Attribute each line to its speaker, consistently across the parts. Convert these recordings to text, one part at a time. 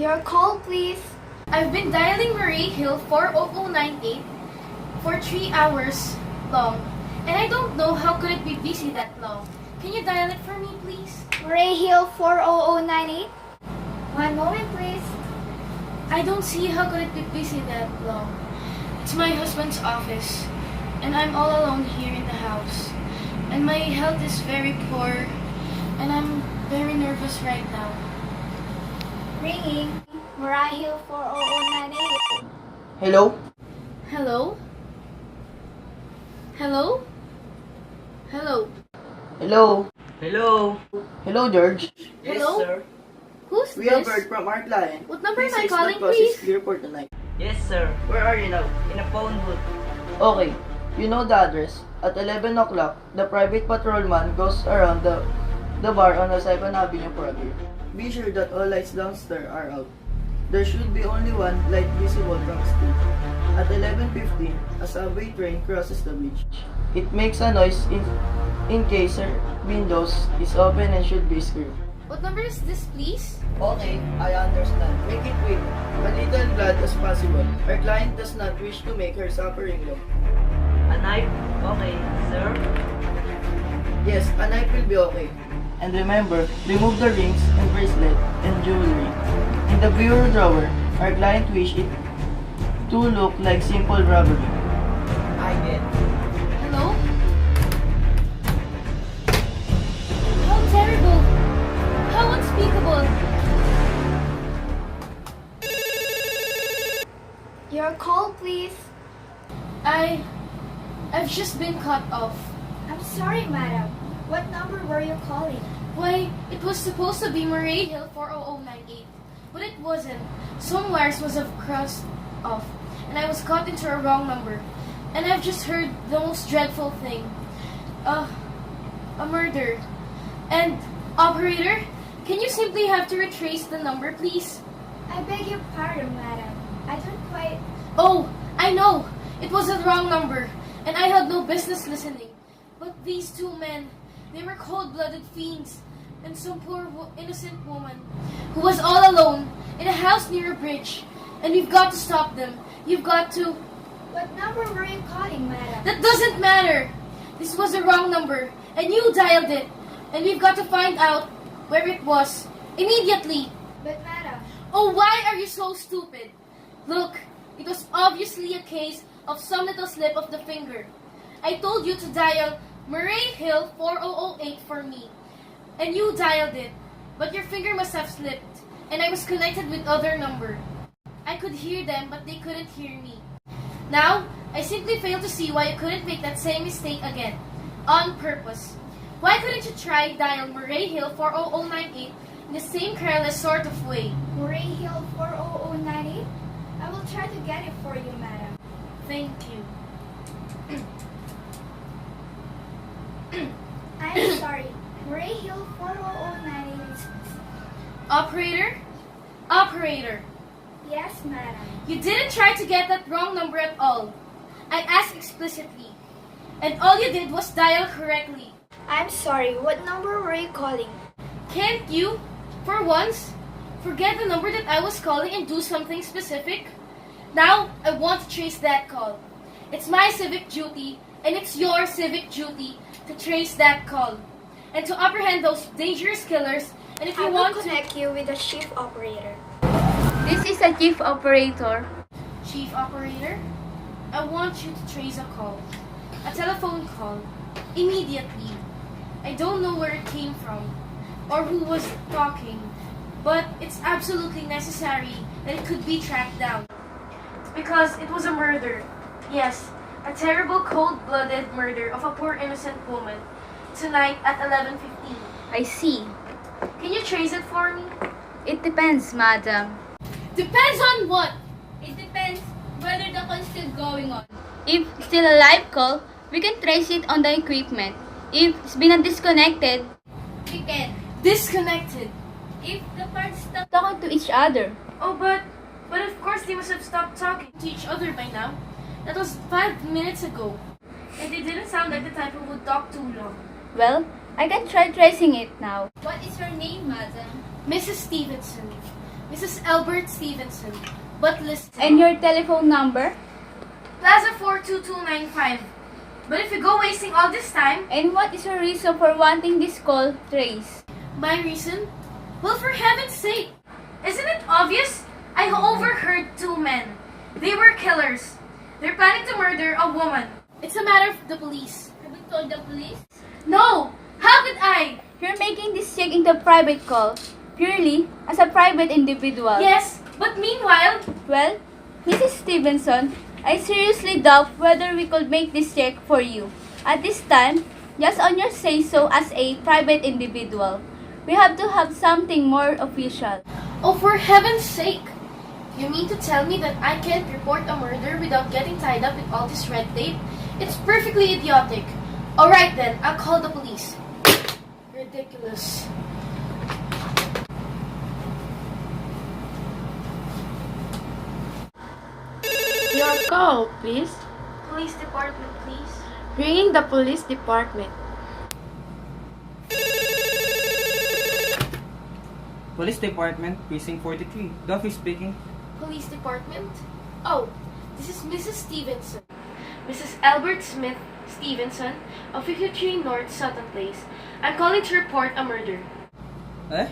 Speaker 1: Your call, please.
Speaker 2: I've been dialing Marie Hill 40098 for 3 hours long, and I don't know how could it be busy that long. Can you dial it for me, please?
Speaker 1: Ray Hill 40098. One moment, please.
Speaker 2: I don't see how could it be busy that long. It's my husband's office, and I'm all alone here in the house. And my health is very poor, and I'm very nervous right now.
Speaker 1: Ringing. Ray Hill 40098.
Speaker 3: Hello?
Speaker 2: Hello? Hello? Hello?
Speaker 3: Hello?
Speaker 4: Hello.
Speaker 3: Hello, George.
Speaker 2: Hello?
Speaker 4: Yes, sir.
Speaker 2: Who's
Speaker 3: We have
Speaker 2: this?
Speaker 3: heard from our client.
Speaker 2: What number am I
Speaker 3: Please say
Speaker 2: calling,
Speaker 3: the cost is
Speaker 2: please?
Speaker 3: clear for tonight.
Speaker 4: Yes, sir. Where are you now? In a phone booth.
Speaker 3: Okay, you know the address. At 11 o'clock, the private patrolman goes around the bar on the 2nd Avenue Prague. Be sure that all lights downstairs are out. There should be only one light visible from the street. At 11:15, a subway train crosses the bridge. It makes a noise in case her windows is open and should be screwed.
Speaker 2: What number is this, please?
Speaker 3: Okay, I understand. Make it quick. A little blood as possible. Our client does not wish to make her suffering long.
Speaker 4: A knife? Okay, sir.
Speaker 3: Yes, a knife will be okay. And remember, remove the rings and bracelet and jewelry. In the bureau drawer, our client wish it to look like simple robbery.
Speaker 4: I get.
Speaker 2: Hello? How terrible! How unspeakable!
Speaker 1: Your call, please.
Speaker 2: I've just been cut off.
Speaker 1: I'm sorry, madam. What number were you calling?
Speaker 2: Why, it was supposed to be Marie Hill 40098, but it wasn't. Some wires was have crossed off, and I was caught into a wrong number. And I've just heard the most dreadful thing. A murder. And, operator, can you simply have to retrace the number, please?
Speaker 1: I beg your pardon, madam. I don't quite...
Speaker 2: Oh, I know! It was a wrong number, and I had no business listening. But these two men, they were cold-blooded fiends, and some poor innocent woman who was all alone in a house near a bridge. And we've got to stop them. You've got to...
Speaker 1: What number were you calling, madam?
Speaker 2: That doesn't matter! This was a wrong number, and you dialed it. And we've got to find out where it was. Immediately!
Speaker 1: But, madam...
Speaker 2: Oh, why are you so stupid? Look, it was obviously a case of some little slip of the finger. I told you to dial Marie Hill 4008 for me, and you dialed it, but your finger must have slipped, and I was connected with other number. I could hear them, but they couldn't hear me. Now, I simply fail to see why you couldn't make that same mistake again, on purpose. Why couldn't you try dial Marie Hill 40098 in the same careless sort of way?
Speaker 1: Ray Hill 40098? I will try to get it for you, madam.
Speaker 2: Thank you.
Speaker 1: I'm sorry. Ray Hill 40098 is...
Speaker 2: Operator? Operator!
Speaker 1: Yes, madam.
Speaker 2: You didn't try to get that wrong number at all. I asked explicitly. And all you did was dial correctly.
Speaker 1: I'm sorry. What number were you calling?
Speaker 2: Can't you, for once, forget the number that I was calling and do something specific? Now, I want to trace that call. It's my civic duty, and it's your civic duty to trace that call. And to apprehend those dangerous killers, and if you
Speaker 1: I
Speaker 2: want
Speaker 1: will
Speaker 2: to...
Speaker 1: connect you with the chief operator.
Speaker 5: This is a chief operator.
Speaker 2: Chief operator, I want you to trace a call. A telephone call. Immediately. I don't know where it came from, or who was talking, but it's absolutely necessary that it could be tracked down. Because it was a murder. Yes, a terrible cold-blooded murder of a poor innocent woman. Tonight at 11:15.
Speaker 5: I see.
Speaker 2: Can you trace it for me?
Speaker 5: It depends, madam.
Speaker 2: Depends on what?
Speaker 5: It depends whether the call is still going on. If still a live call, we can trace it on the equipment. If it's been disconnected, we can.
Speaker 2: Disconnected.
Speaker 5: If the parts stop talking to each other.
Speaker 2: Oh, but of course they must have stopped talking to each other by now. That was 5 minutes ago. And they didn't sound like the type who would talk too long.
Speaker 5: Well, I can try tracing it now. What is your name, madam?
Speaker 2: Mrs. Stevenson. Mrs. Albert Stevenson. But listen.
Speaker 5: And your telephone number?
Speaker 2: Plaza 42295. But if you go wasting all this time,
Speaker 5: And what is your reason for wanting this call traced?
Speaker 2: my reason? Well, for heaven's sake, isn't it obvious? I overheard two men. They were killers. They're planning to murder a woman. It's a matter of the police.
Speaker 5: Have you told the police?
Speaker 2: No! How could I?
Speaker 5: You're making this check into private call, purely as a private individual.
Speaker 2: Yes, but meanwhile,
Speaker 5: Well, Mrs. Stevenson, I seriously doubt whether we could make this check for you. At this time, just on your say-so as a private individual. We have to have something more official.
Speaker 2: oh, for heaven's sake! You mean to tell me that I can't report a murder without getting tied up with all this red tape? It's perfectly idiotic. Alright then, I'll call the police. Ridiculous.
Speaker 6: Your call, please.
Speaker 2: Police department, please.
Speaker 6: Ringing the police department.
Speaker 7: Police Department, Precinct 43. Duffy speaking.
Speaker 2: Police department? Oh, this is Mrs. Stevenson. Mrs. Albert Smith Stevenson of 53 North Sutton Place. I'm calling to report a murder.
Speaker 7: Eh?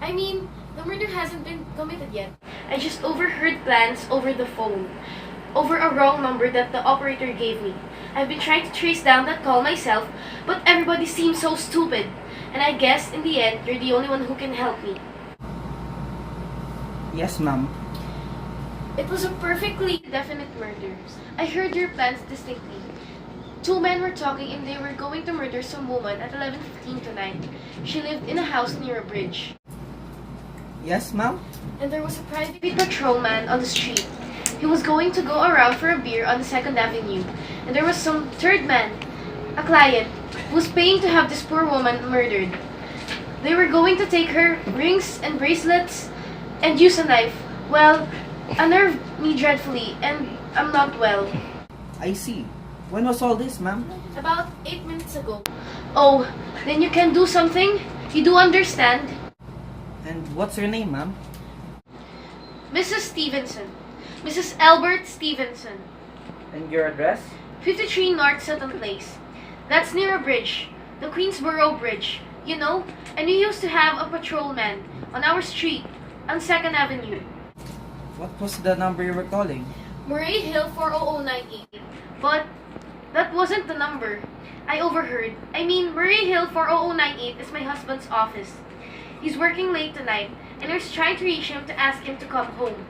Speaker 2: I mean, the murder hasn't been committed yet. I just overheard plans over the phone, over a wrong number that the operator gave me. I've been trying to trace down that call myself, but everybody seems so stupid. And I guess, in the end, you're the only one who can help me.
Speaker 7: Yes, ma'am.
Speaker 2: It was a perfectly definite murder. I heard your plans distinctly. Two men were talking and they were going to murder some woman at 11:15 tonight. She lived in a house near a bridge.
Speaker 7: Yes, ma'am?
Speaker 2: And there was a private patrolman on the street. He was going to go around for a beer on the 2nd Avenue. And there was some third man, a client, who was paying to have this poor woman murdered. They were going to take her rings and bracelets and use a knife. Well, unnerved me dreadfully and I'm not well.
Speaker 7: I see. When was all this, ma'am?
Speaker 2: About 8 minutes ago. Oh, then you can do something? You do understand?
Speaker 7: And what's your name, ma'am?
Speaker 2: Mrs. Stevenson. Mrs. Albert Stevenson.
Speaker 7: And your address?
Speaker 2: 53 North Sutton Place. That's near a bridge. The Queensboro Bridge. You know, and we used to have a patrolman on our street on 2nd Avenue.
Speaker 7: What was the number you were calling?
Speaker 2: Murray Hill 40098. But that wasn't the number. I overheard. I mean, Murray Hill 40098 is my husband's office. He's working late tonight, and I was trying to reach him to ask him to come home.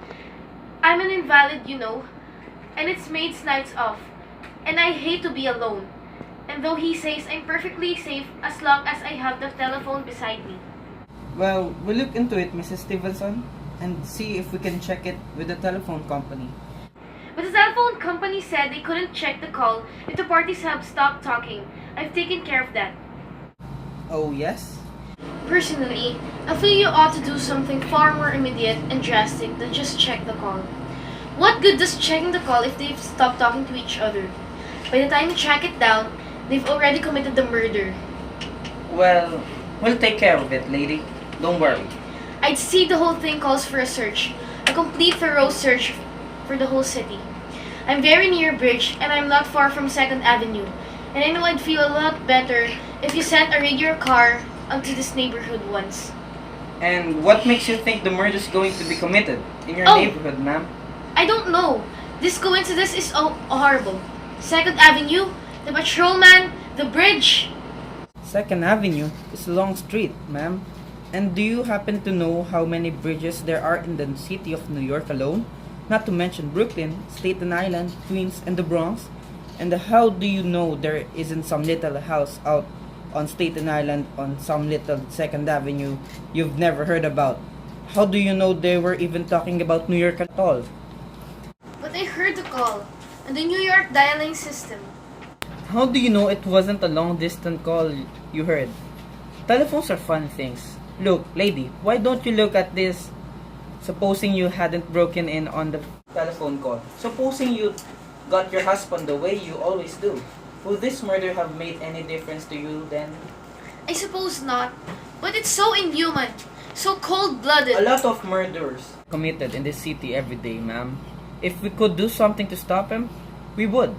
Speaker 2: I'm an invalid, you know, and it's maid's nights off, and I hate to be alone. And though he says I'm perfectly safe as long as I have the telephone beside me.
Speaker 7: Well, we'll look into it, Mrs. Stevenson, and see if we can check it with the telephone company.
Speaker 2: But the telephone company said they couldn't check the call if the parties have stopped talking. I've taken care of that.
Speaker 7: Oh, yes?
Speaker 2: Personally, I feel you ought to do something far more immediate and drastic than just check the call. What good does checking the call if they've stopped talking to each other? By the time you track it down, they've already committed the murder.
Speaker 7: Well, we'll take care of it, lady. Don't worry.
Speaker 2: I'd see the whole thing calls for a search. A complete thorough search for the whole city. I'm very near a bridge and I'm not far from 2nd Avenue. And I know I'd feel a lot better if you sent a regular car onto this neighborhood once.
Speaker 7: And what makes you think the murder is going to be committed in your
Speaker 2: Oh.
Speaker 7: neighborhood, ma'am?
Speaker 2: I don't know. This coincidence is horrible. 2nd Avenue, the patrolman, the bridge.
Speaker 7: 2nd Avenue is a long street, ma'am. And do you happen to know how many bridges there are in the city of New York alone? Not to mention Brooklyn, Staten Island, Queens, and the Bronx. And how do you know there isn't some little house out on Staten Island on some little 2nd Avenue you've never heard about? How do you know they were even talking about New York at all?
Speaker 2: But I heard the call on the New York dialing system.
Speaker 7: How do you know it wasn't a long-distance call you heard? Telephones are fun things. Look, lady, why don't you look at this? Supposing you hadn't broken in on the telephone call. Supposing you got your husband the way you always do. Would this murder have made any difference to you then?
Speaker 2: I suppose not, but it's so inhuman. So cold-blooded.
Speaker 7: A lot of murders committed in this city every day, ma'am. If we could do something to stop him, we would.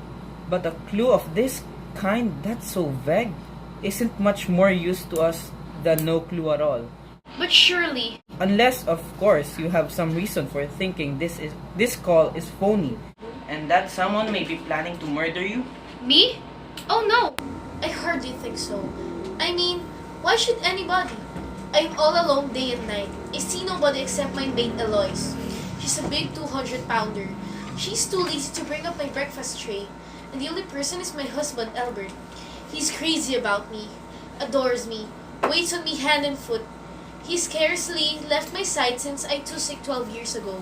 Speaker 7: But a clue of this kind that's so vague isn't much more use to us than no clue at all.
Speaker 2: But surely,
Speaker 7: Unless, of course, you have some reason for thinking this call is phony, and that someone may be planning to murder you.
Speaker 2: me? Oh no, I hardly think so. I mean, why should anybody? I'm all alone day and night. I see nobody except my maid Eloise. She's a big 200-pounder. She's too lazy to bring up my breakfast tray. And the only person is my husband, Albert. He's crazy about me, adores me, waits on me hand and foot. He scarcely left my side since I too sick 12 years ago.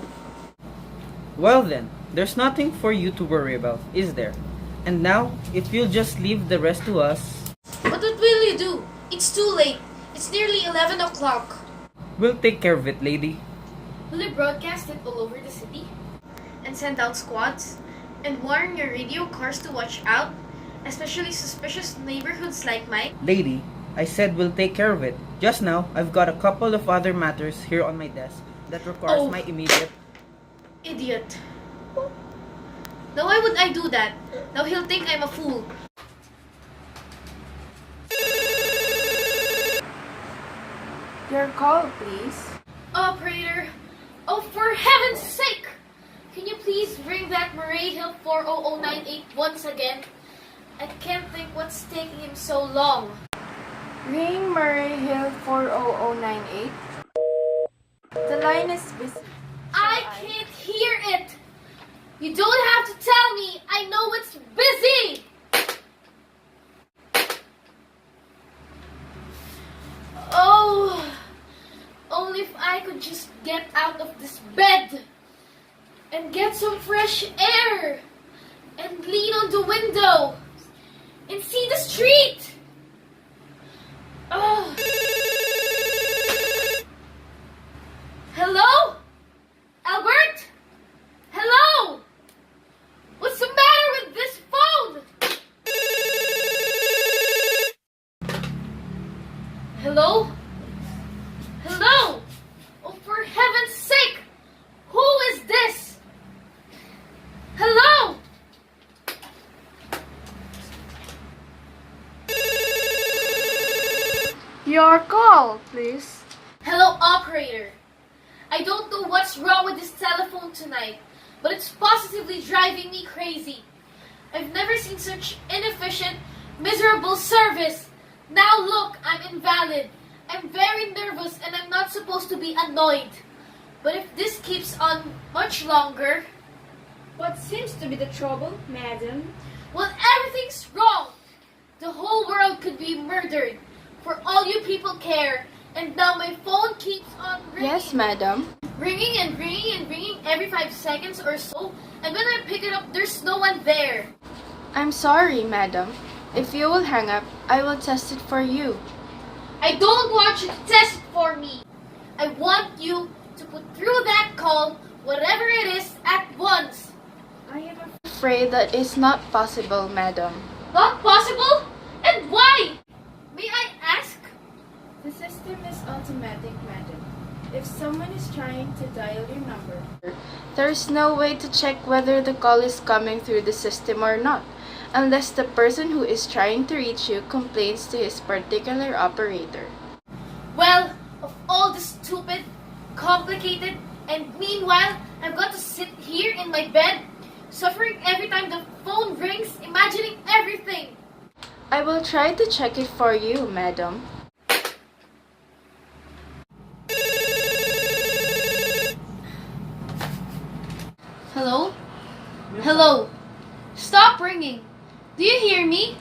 Speaker 7: Well then, there's nothing for you to worry about, is there? And now, if you'll just leave the rest to us,
Speaker 2: But what will you do? It's too late. It's nearly 11 o'clock.
Speaker 7: we'll take care of it, lady.
Speaker 2: Will you broadcast it all over the city? And send out squads? And warn your radio cars to watch out? Especially suspicious neighborhoods like mine?
Speaker 7: Lady, I said we'll take care of it. Just now, I've got a couple of other matters here on my desk that requires
Speaker 2: Oh.
Speaker 7: my immediate...
Speaker 2: Idiot. Now why would I do that? Now he'll think I'm a fool.
Speaker 6: Your call, please.
Speaker 2: Operator, oh for heaven's sake! Can you please ring that Murray Hill 40098 once again? I can't think what's taking him so long.
Speaker 6: Ring Murray Hill 40098. The line is busy.
Speaker 2: I can't hear it! You don't have to tell me! I know it's busy! Oh, only if I could just get out of this bed and get some fresh air and lean on the window and see the street. Oh. Hello? Albert? Hello? What's the matter with this phone? Hello? Hello? Oh, for heaven's sake! Who is this? Hello?
Speaker 6: Your call, please.
Speaker 2: Hello, operator. I don't know what's wrong with this telephone tonight, but it's positively driving me crazy. I've never seen such inefficient, miserable service. Now look, I'm invalid. I'm very nervous and I'm not supposed to be annoyed. But if this keeps on much longer,
Speaker 1: What seems to be the trouble, madam?
Speaker 2: well, everything's wrong. The whole world could be murdered. For all you people care. And now my phone keeps on ringing.
Speaker 6: Yes, madam.
Speaker 2: Ringing and ringing and ringing every 5 seconds or so. And when I pick it up, there's no one there.
Speaker 6: I'm sorry, madam. If you will hang up, I will test it for you.
Speaker 2: I don't want you to test it for me. I want you to put through that call, whatever it is, at once.
Speaker 1: I am
Speaker 6: Afraid that is not possible, madam.
Speaker 2: Not possible? And why? May I ask?
Speaker 1: The system is automatic, madam. If someone is trying to dial your number,
Speaker 6: There is no way to check whether the call is coming through the system or not, unless the person who is trying to reach you complains to his particular operator.
Speaker 2: Well, of all the stupid, complicated, and meanwhile, I've got to sit here in my bed, suffering every time the phone rings, imagining everything.
Speaker 6: I will try to check it for you, madam.
Speaker 2: Hello? Hello? Stop ringing. Do you hear me?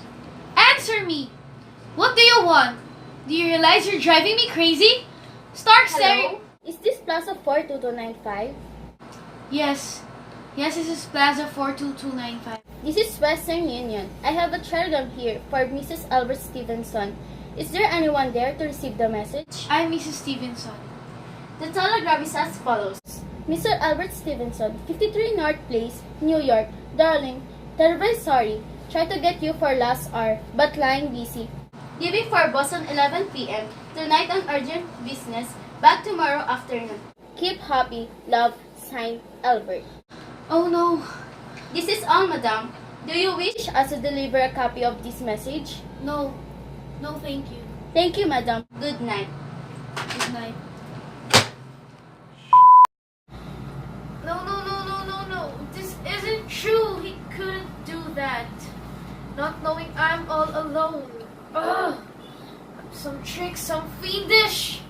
Speaker 2: Answer me. What do you want? Do you realize you're driving me crazy? Start staring.
Speaker 5: Is this Plaza 42295?
Speaker 2: Yes. Yes, this is Plaza 42295.
Speaker 5: This is Western Union. I have a telegram here for Mrs. Albert Stevenson. Is there anyone there to receive the message?
Speaker 2: I'm Mrs. Stevenson.
Speaker 5: The telegram is as follows. Mr. Albert Stevenson, 53 North Place, New York. Darling, terribly sorry. Tried to get you for last hour, but line busy. Leaving for Boston 11 p.m. Tonight on urgent business.
Speaker 2: Back tomorrow afternoon. Keep happy. Love, signed, Albert. Oh no. This is all, madam. Do you wish us to deliver a copy of this message?
Speaker 1: No. No, thank you.
Speaker 2: Thank you, madam. Good night.
Speaker 1: Good night. No. This isn't true. He couldn't do that. Not knowing I'm all alone. Ugh. Some tricks, some fiendish.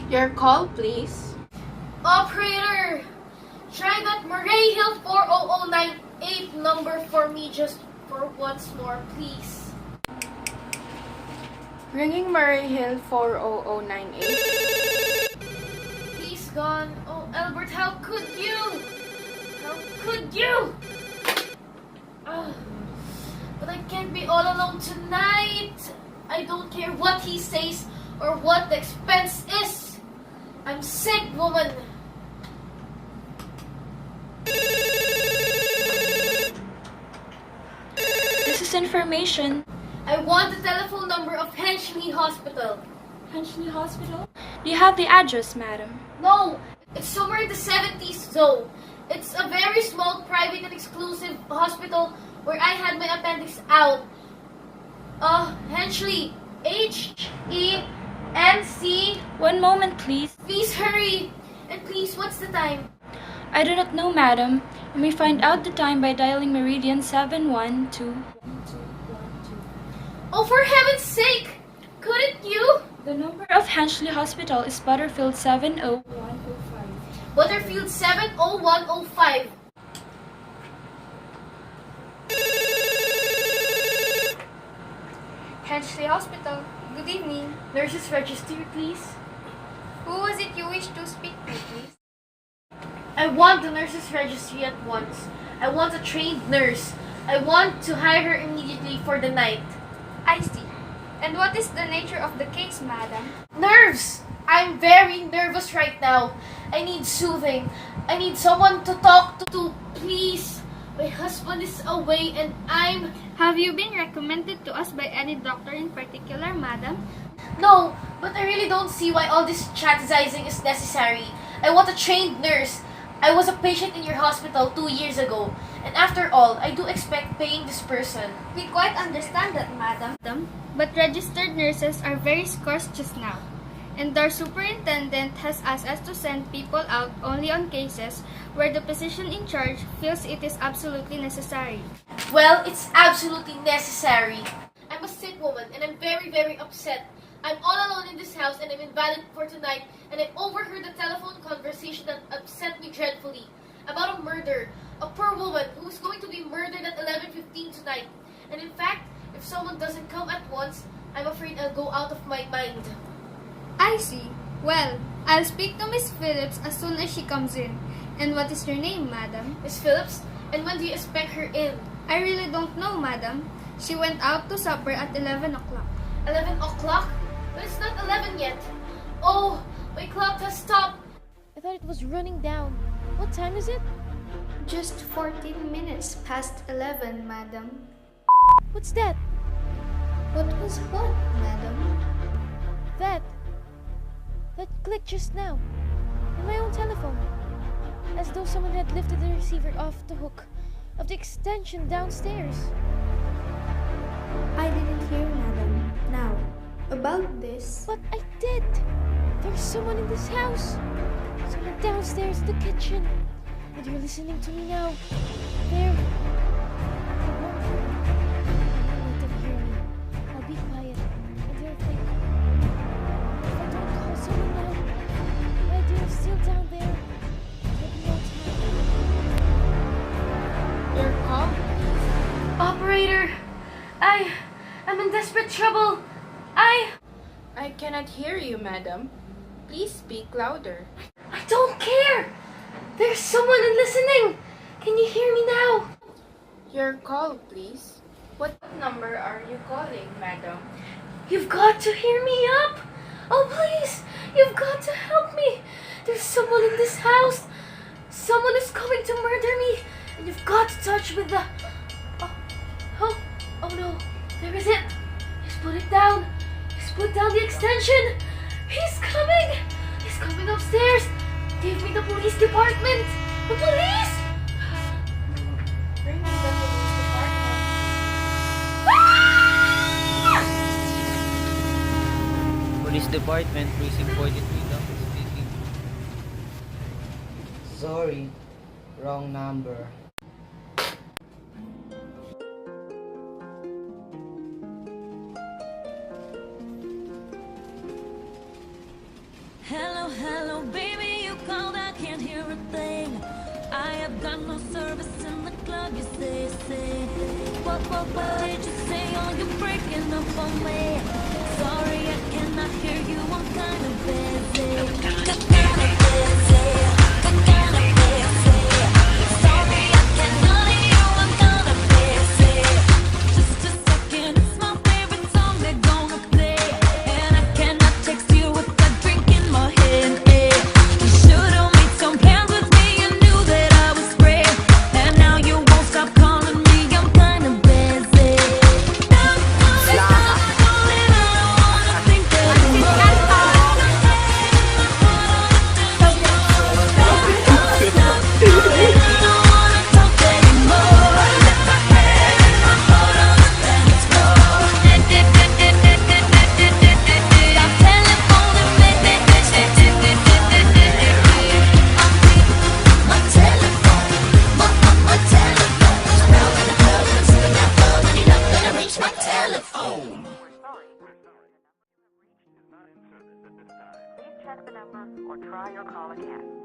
Speaker 6: Your call, please.
Speaker 1: Operator, try that Murray Hill 40098 number for me just for once more, please.
Speaker 6: Ringing Murray Hill 40098.
Speaker 1: He's gone. Oh, Albert, how could you? How could you? But I can't be all alone tonight. I don't care what he says or what the expense is. I'm sick, woman.
Speaker 8: This is information.
Speaker 1: I want the telephone number of Henchley Hospital.
Speaker 8: Henchley Hospital? Do you have the address, madam?
Speaker 1: No, it's somewhere in the 70s though. It's a very small, private and exclusive hospital where I had my appendix out. Henchley. H-E-N-C.
Speaker 8: One moment, please.
Speaker 1: Please hurry. And please, what's the time?
Speaker 8: I do not know, madam. You may find out the time by dialing Meridian 712.
Speaker 1: Oh, for heaven's sake! Couldn't you?
Speaker 8: The number of Henchley Hospital is Butterfield 70105.
Speaker 1: Butterfield 70105.
Speaker 9: Henchley Hospital. Good evening.
Speaker 1: Nurses register, please.
Speaker 9: Who was it you wish to speak to, please?
Speaker 1: I want the nurses registry at once. I want a trained nurse. I want to hire her immediately for the night.
Speaker 9: I see. And what is the nature of the case, madam?
Speaker 1: Nerves! I'm very nervous right now. I need soothing. I need someone to talk to. Please. My husband is away and I'm...
Speaker 9: Have you been recommended to us by any doctor in particular, madam?
Speaker 1: No, but I really don't see why all this strategizing is necessary. I want a trained nurse. I was a patient in your hospital 2 years ago. And after all, I do expect paying this person.
Speaker 9: We quite understand that, madam. But registered nurses are very scarce just now. And our superintendent has asked us to send people out only on cases where the physician in charge feels it is absolutely necessary.
Speaker 1: Well, it's absolutely necessary. I'm a sick woman and I'm very, very upset. I'm all alone in this house and I'm invalid for tonight, and I overheard a telephone conversation that upset me dreadfully about a murder. A poor woman who is going to be murdered at 11:15 tonight. And in fact, if someone doesn't come at once, I'm afraid I'll go out of my mind.
Speaker 9: I see. Well, I'll speak to Miss Phillips as soon as she comes in. And what is your name, madam?
Speaker 1: Miss Phillips, and when do you expect her in?
Speaker 9: I really don't know, madam. She went out to supper at 11 o'clock.
Speaker 1: 11 o'clock? But it's not 11 yet. Oh, my clock has stopped. I thought it was running down. What time is it?
Speaker 9: Just 14 minutes past 11, madam.
Speaker 1: What's that?
Speaker 9: What was what, madam?
Speaker 1: That clicked just now. On my own telephone. As though someone had lifted the receiver off the hook of the extension downstairs.
Speaker 9: I didn't hear, madam. Now, about this...
Speaker 1: But I did. There's someone in this house. Someone downstairs in the kitchen. And you're listening to me now. There. I won't hurt you. Let them hear me. I'll be quiet. And they'll think, if I don't call someone now, my dear's still down there. There'll be no time.
Speaker 6: Your call?
Speaker 1: Operator! I'm in desperate trouble.
Speaker 6: I cannot hear you, madam. Please speak louder.
Speaker 1: I don't care! There's someone listening! Can you hear me now?
Speaker 6: Your call, please. What number are you calling, madam?
Speaker 1: You've got to hear me up! Oh, please! You've got to help me! There's someone in this house! Someone is coming to murder me! And you've got to touch with the... There is it! He's put it down! He's put down the extension! He's coming! He's coming upstairs! Give me the police department! The police!
Speaker 2: Bring me the police department.
Speaker 7: Police Department, Precinct 43, Dapal speaking.
Speaker 3: Sorry, wrong number.
Speaker 10: Hello, hello, baby, you called, I can't hear a thing. I have got no service in the club, you say. What did you say? Oh, you're breaking up on me. Sorry, I cannot hear you, I'm kind of busy. Sorry, I cannot hear you, I'm kind of busy. Just a second, it's my favorite song they're gonna play. And I cannot text you with that drink in my head. You should've made some plans with me, you knew that I was brave. And now you won't stop calling me, I'm kind of busy.
Speaker 11: Please check the number or try your call again.